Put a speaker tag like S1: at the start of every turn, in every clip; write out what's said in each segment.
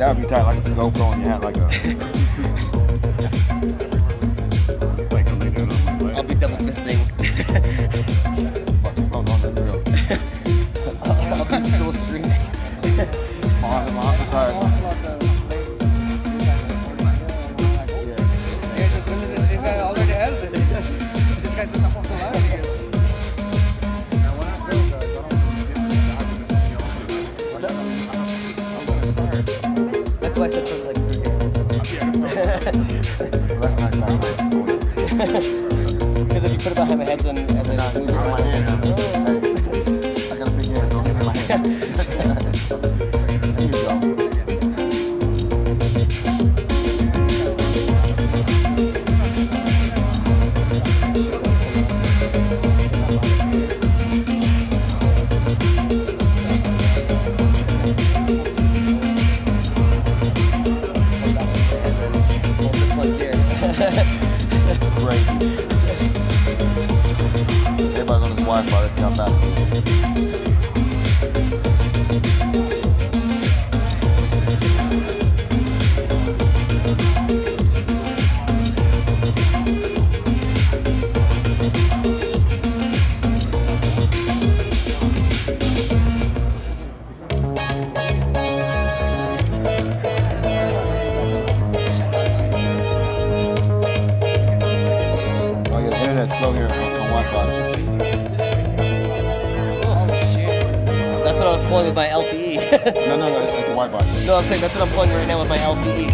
S1: That would be tight, like a GoPro on your hat, like a. It's like something down on my leg.
S2: I'll be double fisting.
S1: Fucking phone on the grill.
S2: I'll be dual streaming.
S1: On and off the tire.
S3: This guy already has it. This guy's just up on the line again.
S2: That's why I said something like because if you put it behind my head, then and then move your
S1: my hand.
S2: hand.
S1: I got a big hand, so I'll give me my hand. There you go.
S2: This one here.
S1: Crazy. Everybody's on this Wi-Fi. Let's see how fast it is. Oh yeah, the internet's slow here on Wi-Fi.
S3: Oh shit.
S2: That's what I was pulling with my LTE.
S1: No, it's like the Wi-Fi.
S2: No, I'm saying that's what I'm pulling right now with my LTE.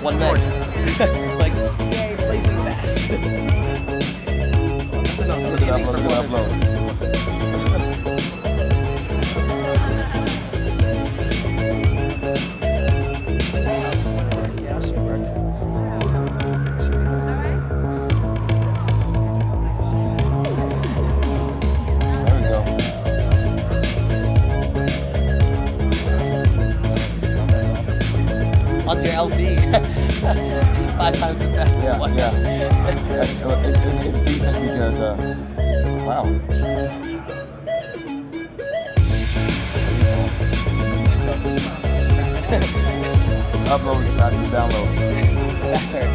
S2: 1 meg. It's like, yay, blazing fast. That's enough.
S1: Look at that upload, look at that upload.
S2: Yeah, should work.
S1: There we go.
S2: On your LTE. 5 times as fast as one.
S1: Yeah. It's decent because, wow. Upload is not even download.
S2: That's her.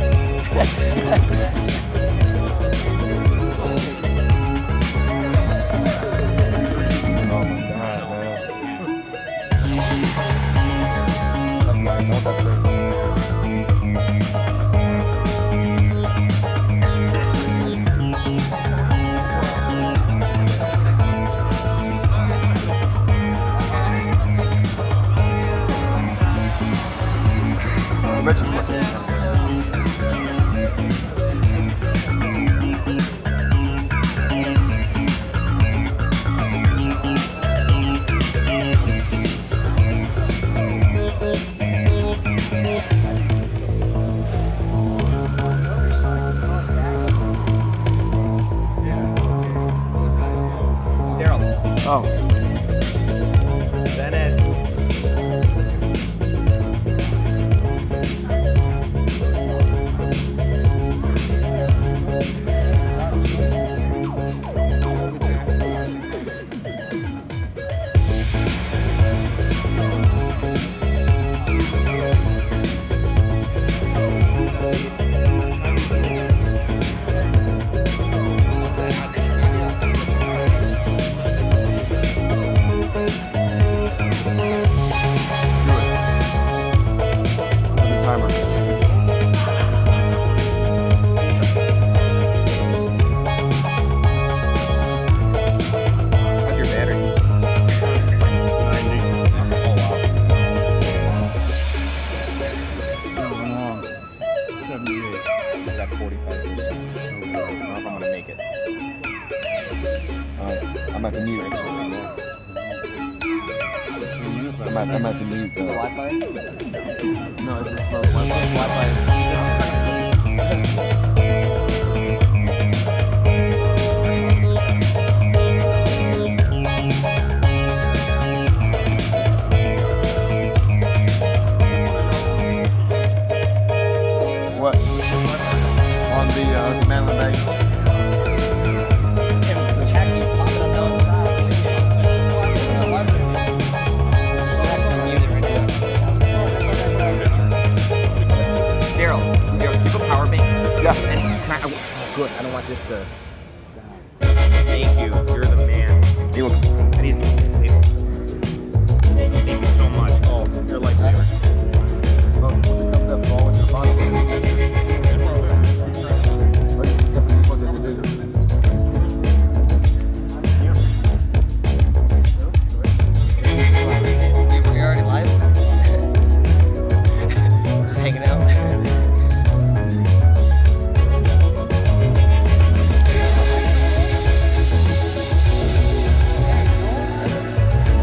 S1: Oh my god, man. I know that's crazy. Oh.
S2: Dennis.
S1: I'm at the mute. I'm at the mute.
S2: The Wi-Fi?
S1: No, it's just slow. Wi-Fi. What? On the command line bag?
S4: good. I don't want this to. Thank you. You're the man.
S1: You're welcome.
S4: I need to thank you so much. Oh, you're a lifesaver.
S2: We already live? Just hanging out.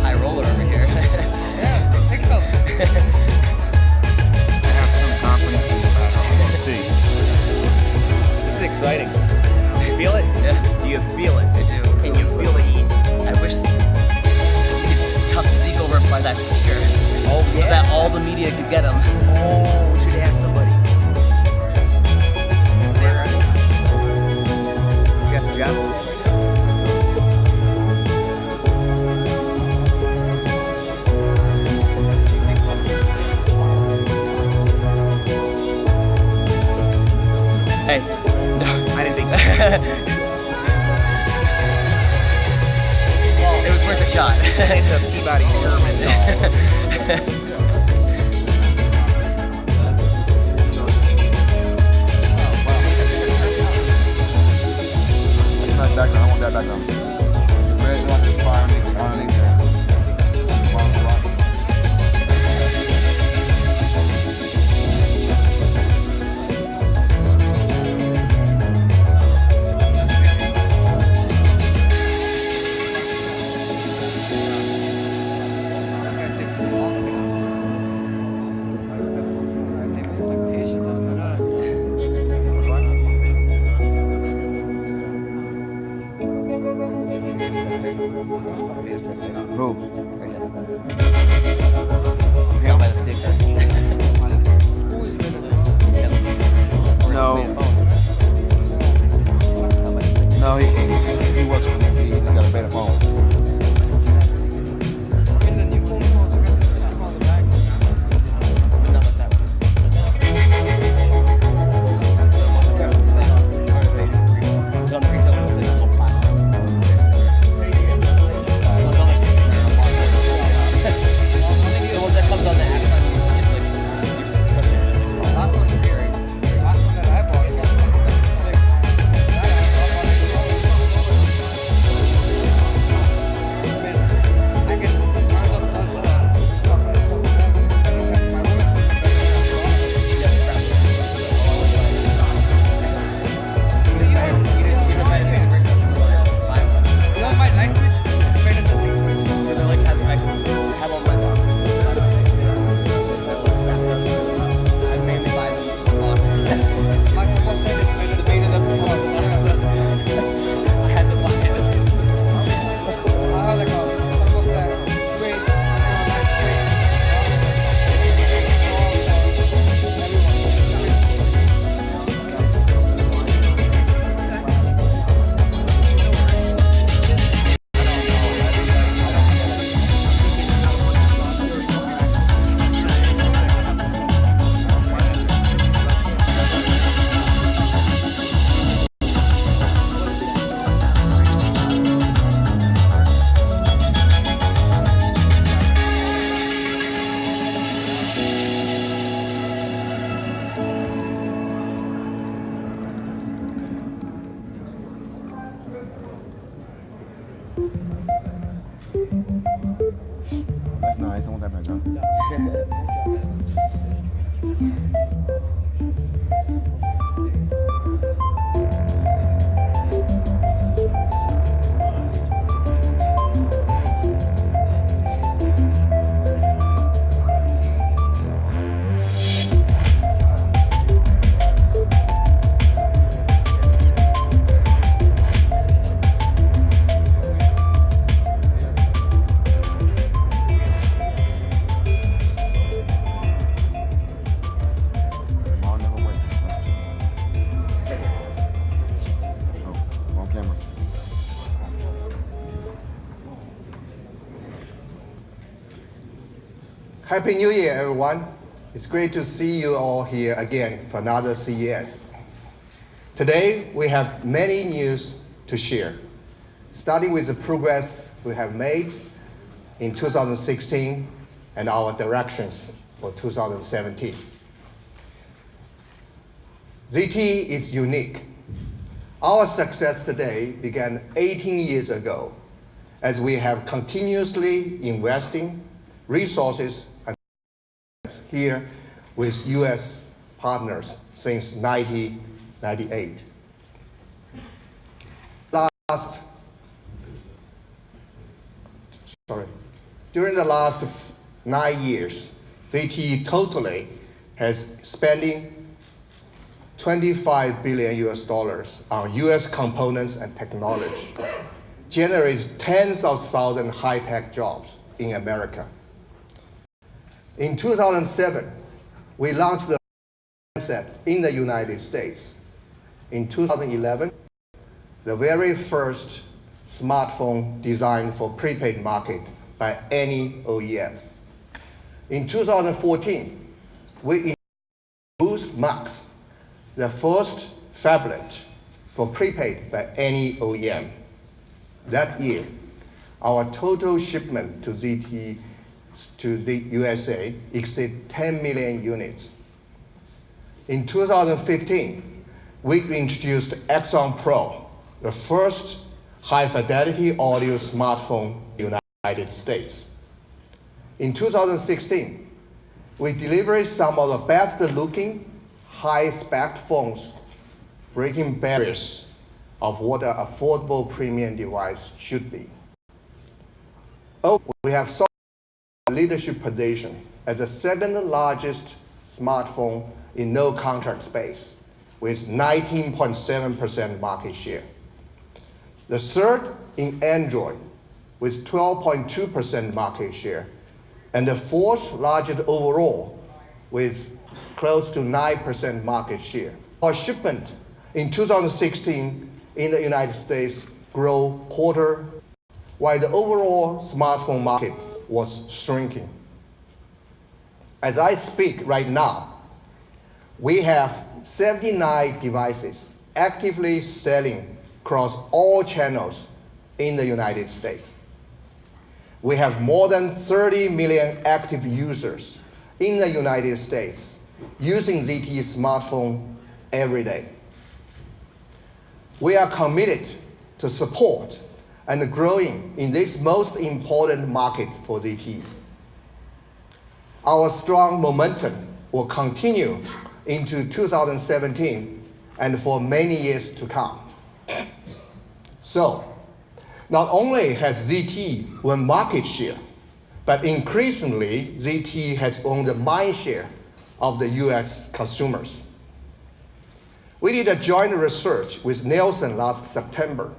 S2: High roller over here.
S3: Yeah, think so.
S1: I have some confidence in the battle. See.
S4: This is exciting. You feel it?
S2: Yeah,
S4: Do you feel it?
S2: I do.
S4: Can you feel the heat?
S2: I wish you could tuck Zeke over by that speaker
S4: Oh,
S2: so that all the media could get him.
S4: Oh, we should ask somebody.
S2: Sarah.
S4: You got some job?
S2: Hey,
S4: I didn't think so.
S2: it was worth a shot.
S4: It's a Peabody German doll.
S1: That's not background. I want that background. Red light is fire underneath there. Wrong light.
S3: These guys take too long. They really like patience on this one.
S1: Who?
S2: Got by the sticker.
S3: Who's been in this?
S1: No. No, he works for me. He's got a better phone.
S3: In the new phone calls, we're gonna just call the back.
S2: But not like that one. It's on the retail one, it's like a little plastic. The one that comes on the app, you just push it.
S3: Last one here, last one that I bought, got six. Man, I can run up plus stuff like that. And that's my voice. You want my light switch? It's better than the switch. My combo set is better than I have like a combo set switch and a light switch.
S1: That's nice. I want that background. Mom never waits. That's true. Oh, on camera.
S5: Happy New Year, everyone. It's great to see you all here again for another CES. Today, we have many news to share, starting with the progress we have made in 2016 and our directions for 2017. ZTE is unique. Our success today began 18 years ago as we have continuously investing resources and here with US partners since 1998. During the last 9 years, ZTE totally has spending $25 billion on US components and technology, generates tens of thousands high-tech jobs in America. In 2007, we launched the handset in the United States. In 2011, the very first smartphone designed for prepaid market by any OEM. In 2014, we introduced Boost Max, the first phablet for prepaid by any OEM. That year, our total shipment to ZTE to the USA exceeded 10 million units. In 2015, we introduced Exxon Pro, the first high-fidelity audio smartphone in the United States. In 2016, we delivered some of the best-looking, high-spec phones, breaking barriers of what an affordable premium device should be. We have solid leadership position as the second largest smartphone in no-contract space, with 19.7% market share. The third in Android, with 12.2% market share, and the fourth largest overall, with close to 9% market share. Our shipment in 2016 in the United States grew quarter, while the overall smartphone market was shrinking. As I speak right now, we have 79 devices actively selling across all channels in the United States. We have more than 30 million active users in the United States using ZTE smartphone every day. We are committed to support and growing in this most important market for ZTE. Our strong momentum will continue into 2017 and for many years to come. So, not only has ZTE won market share, but increasingly ZTE has won the mind share of the US consumers. We did a joint research with Nielsen last September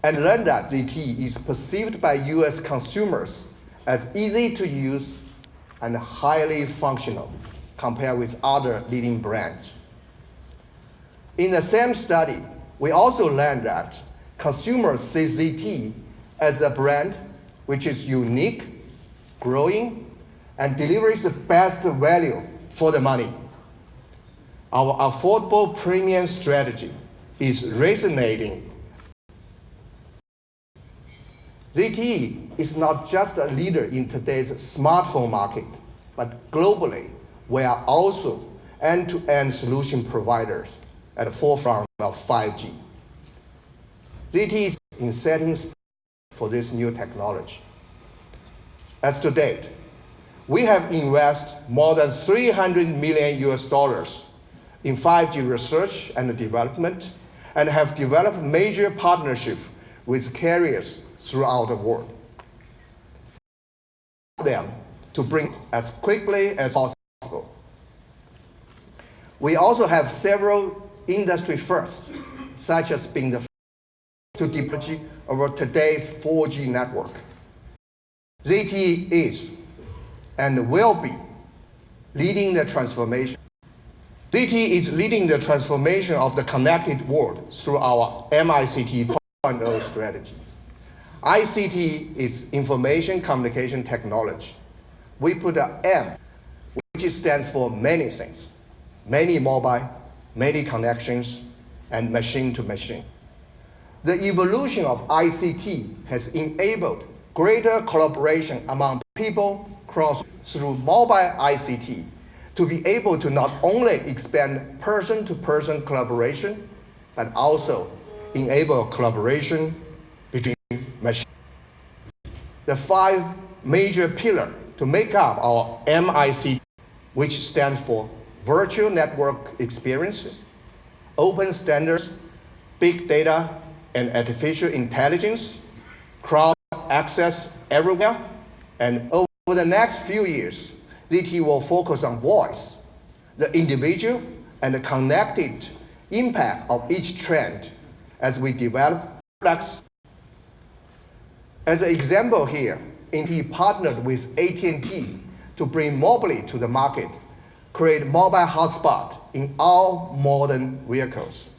S5: and learned that ZTE is perceived by US consumers as easy to use and highly functional compared with other leading brands. In the same study, we also learned that consumers see ZTE as a brand which is unique, growing, and delivers the best value for the money. Our affordable premium strategy is resonating. ZTE is not just a leader in today's smartphone market, but globally, we are also end-to-end solution providers at the forefront of 5G. ZTE is in setting for this new technology. As to date, we have invested more than $300 million in 5G research and development and have developed major partnerships with carriers throughout the world. Them to bring it as quickly as possible. We also have several industry firsts, such as being the first to deploy over today's 4G network. ZTE is and will be leading the transformation. ZTE is leading the transformation of the connected world through our MICT 2.0 strategy. ICT is information communication technology. We put an M, which stands for many things. Many mobile, many connections, and machine to machine. The evolution of ICT has enabled greater collaboration among people through mobile ICT to be able to not only expand person-to-person collaboration, but also enable collaboration between machines. The 5 major pillars to make up our MICT, which stands for Virtual Network Experiences, Open Standards, Big Data and Artificial Intelligence, Crowd Access Everywhere, and over the next few years, ZTE will focus on voice, the individual and the connected impact of each trend as we develop products. As an example here, ZTE partnered with AT&T to bring mobility to the market, create mobile hotspot in all modern vehicles.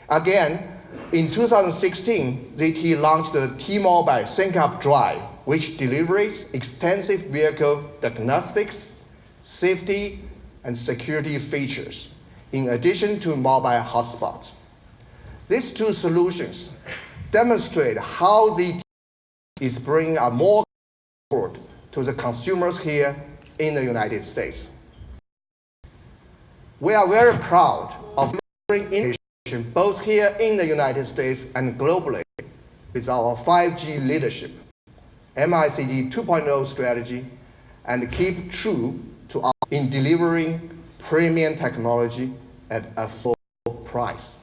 S5: Again, in 2016, ZTE launched the T-Mobile Sync Up Drive, which delivers extensive vehicle diagnostics, safety, and security features, in addition to mobile hotspots. These 2 solutions demonstrate how ZTE is bringing a more comfort to the consumers here in the United States. We are very proud of delivering innovation both here in the United States and globally with our 5G leadership, MICT 2.0 strategy, and keep true to our in delivering premium technology at a full price.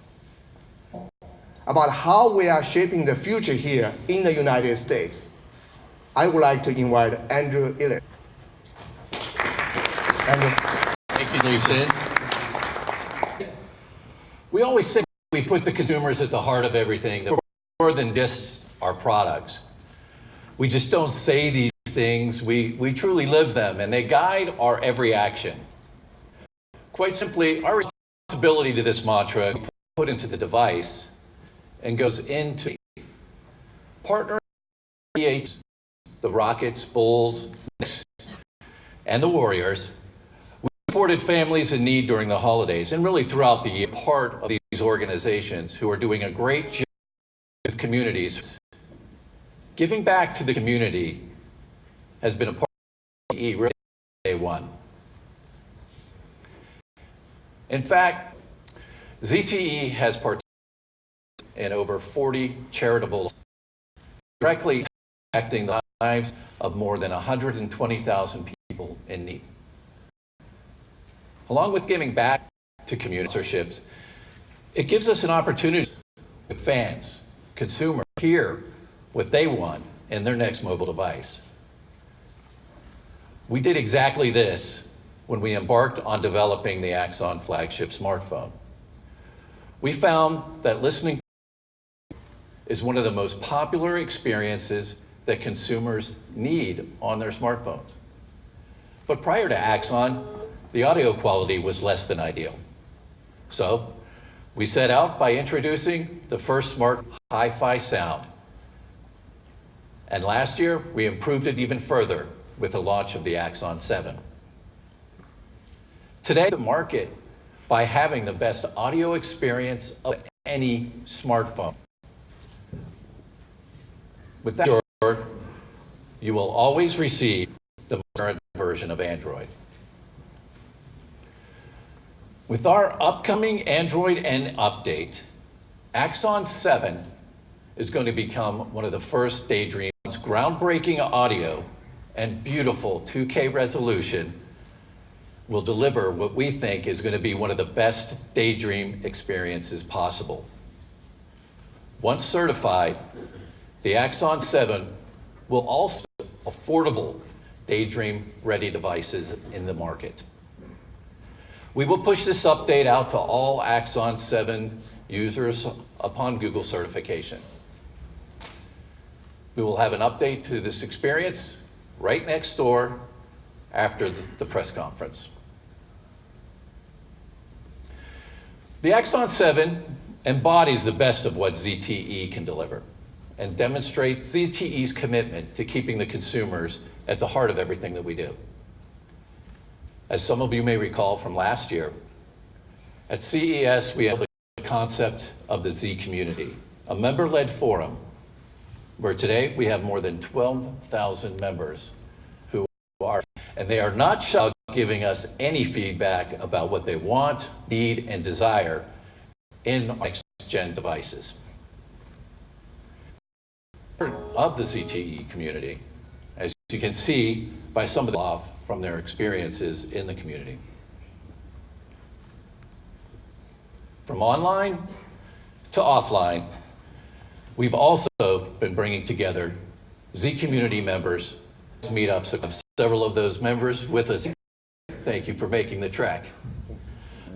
S5: About how we are shaping the future here in the United States, I would like to invite Andrew Elliott. Andrew.
S6: Thank you, Lee-Sin. We always say we put the consumers at the heart of everything, that more than just our products. We just don't say these things, we truly live them, and they guide our every action. Quite simply, our responsibility to this mantra is put into the device and goes into partnering with the Rockets, Bulls, Knicks, and the Warriors. We supported families in need during the holidays and really throughout the year, part of these organizations who are doing a great job with communities. Giving back to the community has been a part of ZTE really day one. In fact, ZTE has participated in over 40 charitable, directly impacting the lives of more than 120,000 people in need. Along with giving back to community sponsorships, it gives us an opportunity with fans, consumers, hear what they want in their next mobile device. We did exactly this when we embarked on developing the Axon flagship smartphone. We found that listening is one of the most popular experiences that consumers need on their smartphones. But prior to Axon, the audio quality was less than ideal. So we set out by introducing the first smart hi-fi sound. And last year, we improved it even further with the launch of the Axon 7. Today, the market by having the best audio experience of any smartphone. With that, you will always receive the current version of Android. With our upcoming Android N update, Axon 7 is going to become one of the first Daydream's groundbreaking audio and beautiful 2K resolution will deliver what we think is going to be one of the best Daydream experiences possible. Once certified, the Axon 7 will also be affordable Daydream-ready devices in the market. We will push this update out to all Axon 7 users upon Google certification. We will have an update to this experience right next door after the press conference. The Axon 7 embodies the best of what ZTE can deliver and demonstrates ZTE's commitment to keeping the consumers at the heart of everything that we do. As some of you may recall from last year, at CES we held a concept of the Z community, a member-led forum where today we have more than 12,000 members who are, and they are not shy about giving us any feedback about what they want, need, and desire in next-gen devices. Of the ZTE community, as you can see by some of them from their experiences in the community. From online to offline, we've also been bringing together Z community members, meetups of several of those members with us. Thank you for making the trek.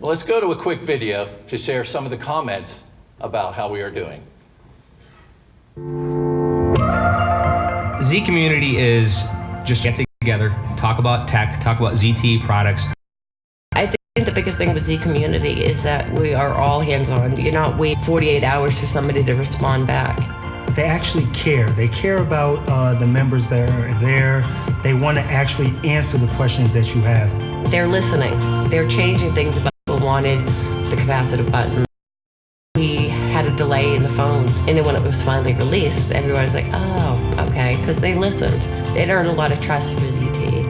S6: Well, let's go to a quick video to share some of the comments about how we are doing.
S7: Z community is just get together, talk about tech, talk about ZTE products.
S8: I think the biggest thing with Z community is that we are all hands-on. You're not waiting 48 hours for somebody to respond back.
S9: They actually care. They care about the members that are there. They want to actually answer the questions that you have.
S8: They're listening. They're changing things about what we wanted, the capacitive button. We had a delay in the phone, and then when it was finally released, everyone was like, oh, okay, because they listened. It earned a lot of trust for ZTE.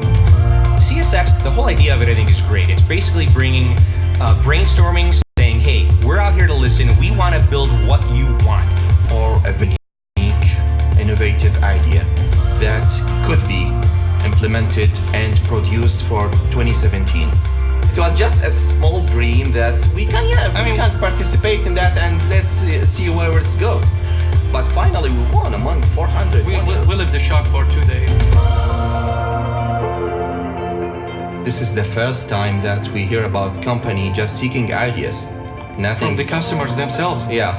S7: CSX, the whole idea of it I think is great. It's basically bringing brainstorming, saying, hey, we're out here to listen. We want to build what you want.
S10: Or a unique, innovative idea that could be implemented and produced for 2017. It was just a small dream that we can participate in that and let's see where it goes. But finally we won among 400.
S7: We lived the shock for 2 days.
S10: This is the first time that we hear about company just seeking ideas. Nothing.
S7: From the customers themselves.
S10: Yeah.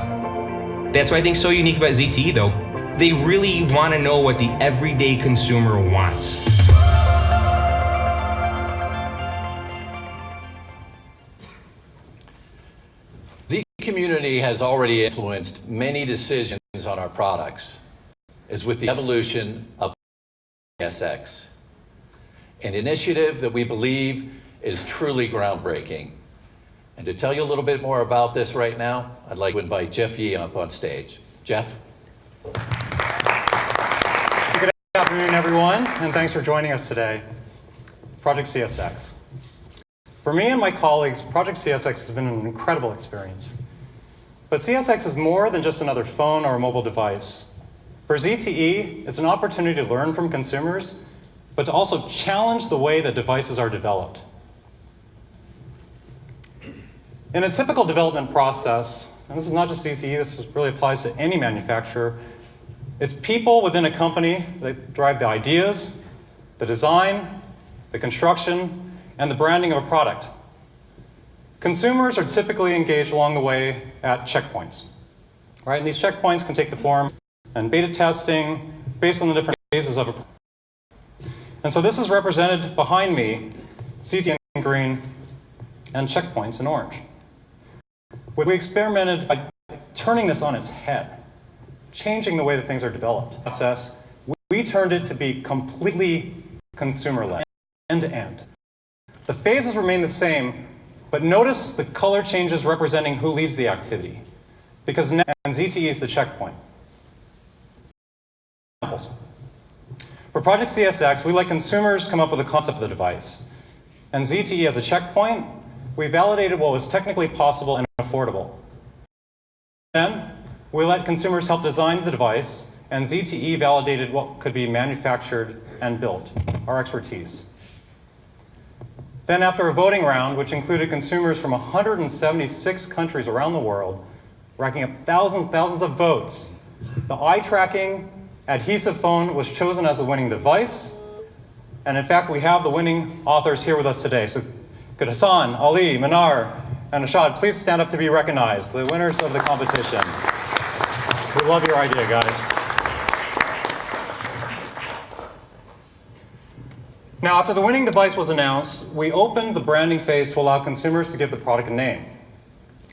S7: That's what I think is so unique about ZTE though. They really want to know what the everyday consumer wants.
S6: Z community has already influenced many decisions on our products, as with the evolution of CES2017, an initiative that we believe is truly groundbreaking. And to tell you a little bit more about this right now, I'd like to invite Jeff Yee up on stage. Jeff?
S11: Good afternoon, everyone, and thanks for joining us today. Project CSX. For me and my colleagues, Project CSX has been an incredible experience. But CSX is more than just another phone or a mobile device. For ZTE, it's an opportunity to learn from consumers, but to also challenge the way that devices are developed. In a typical development process, and this is not just ZTE, this really applies to any manufacturer, it's people within a company that drive the ideas, the design, the construction, and the branding of a product. Consumers are typically engaged along the way at checkpoints, right? And these checkpoints can take the form and beta testing based on the different phases of a product. And so this is represented behind me, ZTE in green and checkpoints in orange. We experimented by turning this on its head, changing the way that things are developed. We turned it to be completely consumer-led, end-to-end. The phases remain the same, but notice the color changes representing who leads the activity, because now ZTE is the checkpoint. For Project CSX, we let consumers come up with a concept of the device. And ZTE as a checkpoint, we validated what was technically possible and affordable. Then, we let consumers help design the device, and ZTE validated what could be manufactured and built, our expertise. Then after a voting round, which included consumers from 176 countries around the world, racking up thousands and thousands of votes, the eye-tracking adhesive phone was chosen as the winning device. And in fact, we have the winning authors here with us today. So could Hassan, Ali, Manar, and Ashad please stand up to be recognized, the winners of the competition. We love your idea, guys. Now, after the winning device was announced, we opened the branding phase to allow consumers to give the product a name.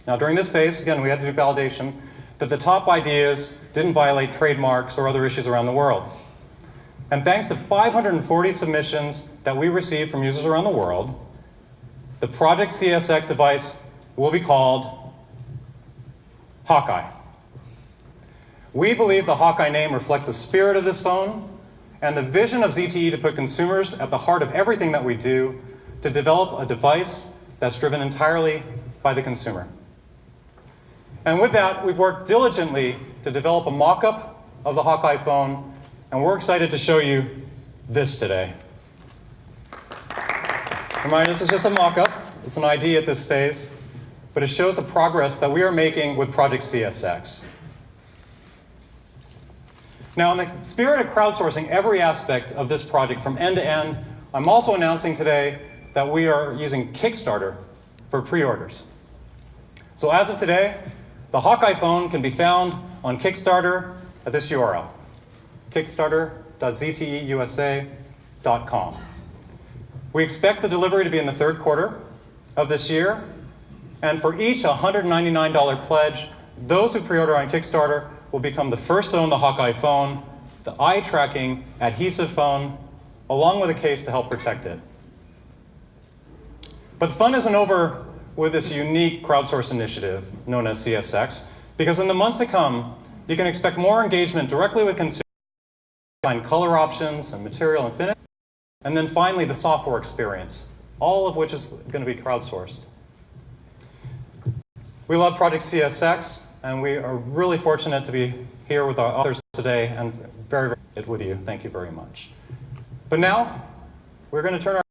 S11: Now, during this phase, again, we had to do validation that the top ideas didn't violate trademarks or other issues around the world. And thanks to 540 submissions that we received from users around the world, the Project CSX device will be called Hawkeye. We believe the Hawkeye name reflects the spirit of this phone and the vision of ZTE to put consumers at the heart of everything that we do, to develop a device that's driven entirely by the consumer. And with that, we've worked diligently to develop a mock-up of the Hawkeye phone, and we're excited to show you this today. Remind us, it's just a mock-up. It's an idea at this phase, but it shows the progress that we are making with Project CSX. Now, in the spirit of crowdsourcing every aspect of this project from end to end, I'm also announcing today that we are using Kickstarter for pre-orders. So as of today, the Hawkeye phone can be found on Kickstarter at this URL, kickstarter.zteusa.com. We expect the delivery to be in the third quarter of this year, and for each $199 pledge, those who pre-order on Kickstarter will become the first to own the Hawkeye phone, the eye-tracking adhesive phone, along with a case to help protect it. But the fun isn't over with this unique crowdsource initiative known as CSX, because in the months to come, you can expect more engagement directly with consumers, find color options and material and finish, and then finally the software experience, all of which is going to be crowdsourced. We love Project CSX, and we are really fortunate to be here with our authors today and very, very with you. Thank you very much. But now, we're going to turn our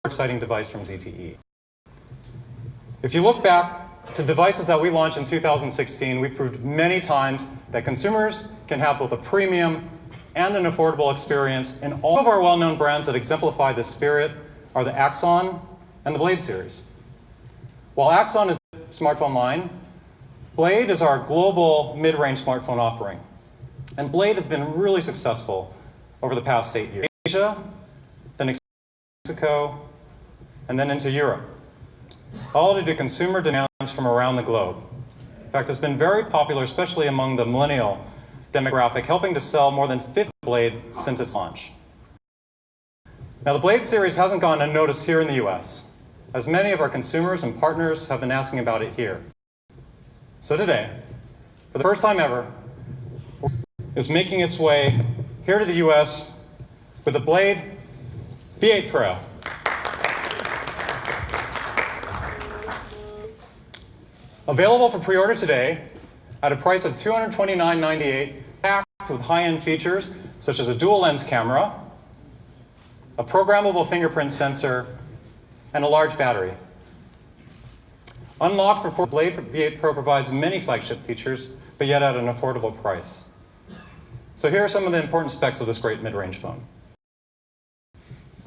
S11: exciting device from ZTE. If you look back to devices that we launched in 2016, we proved many times that consumers can have both a premium and an affordable experience, and all of our well-known brands that exemplify this spirit are the Axon and the Blade series. While Axon is a smartphone line, Blade is our global mid-range smartphone offering. And Blade has been really successful over the past 8 years. Asia, then Mexico, and then into Europe. All due to consumer demands from around the globe. In fact, it's been very popular, especially among the millennial demographic, helping to sell more than 50 Blade since its launch. Now, the Blade series hasn't gone unnoticed here in the US, as many of our consumers and partners have been asking about it here. So today, for the first time ever, is making its way here to the US with the Blade V8 Pro. Available for pre-order today at a price of $229.98, packed with high-end features such as a dual lens camera, a programmable fingerprint sensor, and a large battery. Unlocked for Blade V8 Pro provides many flagship features, but yet at an affordable price. So here are some of the important specs of this great mid-range phone.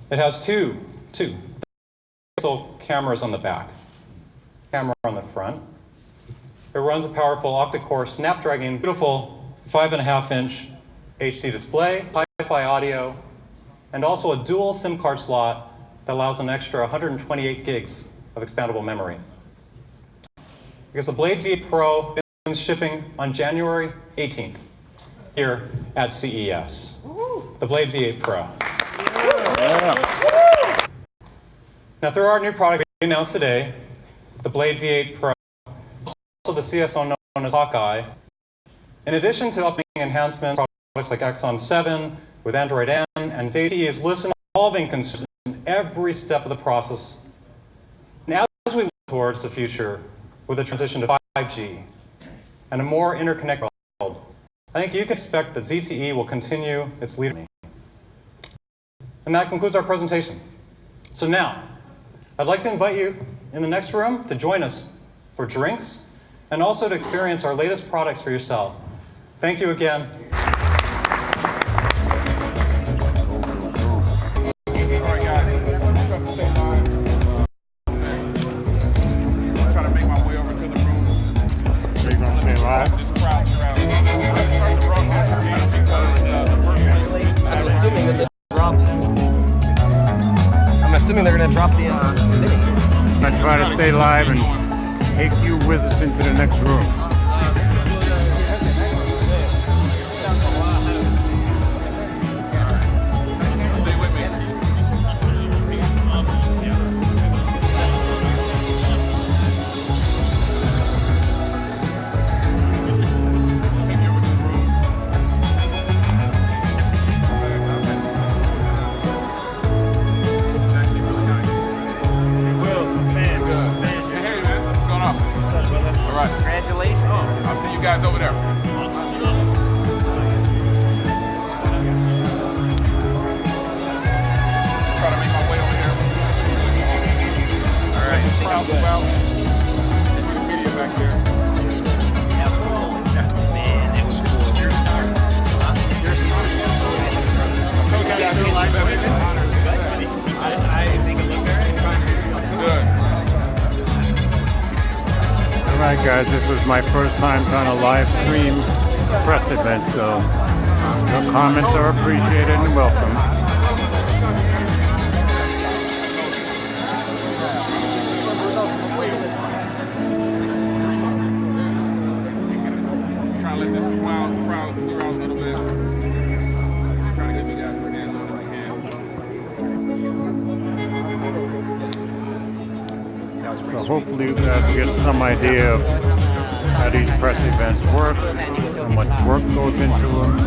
S11: It has two pixel cameras on the back, camera on the front. It runs a powerful octa-core Snapdragon, beautiful 5.5-inch HD display, Hi-Fi audio, and also a dual SIM card slot that allows an extra 128 gigs of expandable memory. Because the Blade V8 Pro is shipping on January 18th here at CES. The Blade V8 Pro. Yeah. Now, through our new product we announced today, the Blade V8 Pro, also the CSO known as Hawkeye, in addition to updating enhancements, products like Axon 7 with Android N, and ZTE is listening to evolving consumers in every step of the process. And as we look towards the future with the transition to 5G and a more interconnected world, I think you can expect that ZTE will continue its leadership. And that concludes our presentation. So now, I'd like to invite you in the next room to join us for drinks and also to experience our latest products for yourself. Thank you again.
S2: I'm assuming they're going to drop the mini.
S12: I'm going to try to stay live and take you with us into the next room.
S1: right.
S4: Congratulations.
S1: I'll see you guys over there. Try to make my way over here. All right. Crowd move out. See the media back there.
S4: That was cool. Man, that was cool. You're a star. Huh? You're a star.
S1: You guys do like
S4: I think it looked very
S1: good.
S12: All right, guys, this was my first time trying to live stream a press event, so your comments are appreciated and welcome.
S1: Trying to let this crowd clear out a little bit. Trying to get you guys your hands on it again.
S12: So hopefully you guys get some idea of how these press events work, how much work goes into them.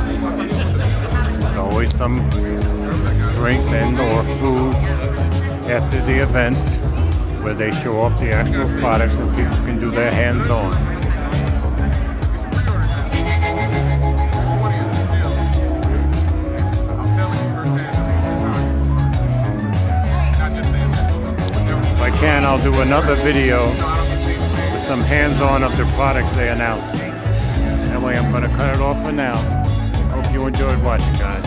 S12: There's always some drinks and or food after the event where they show off the actual products and people can do their hands-on. If I can, I'll do another video with some hands-on of the products they announced. That way I'm going to cut it off for now. Hope you enjoyed watching, guys.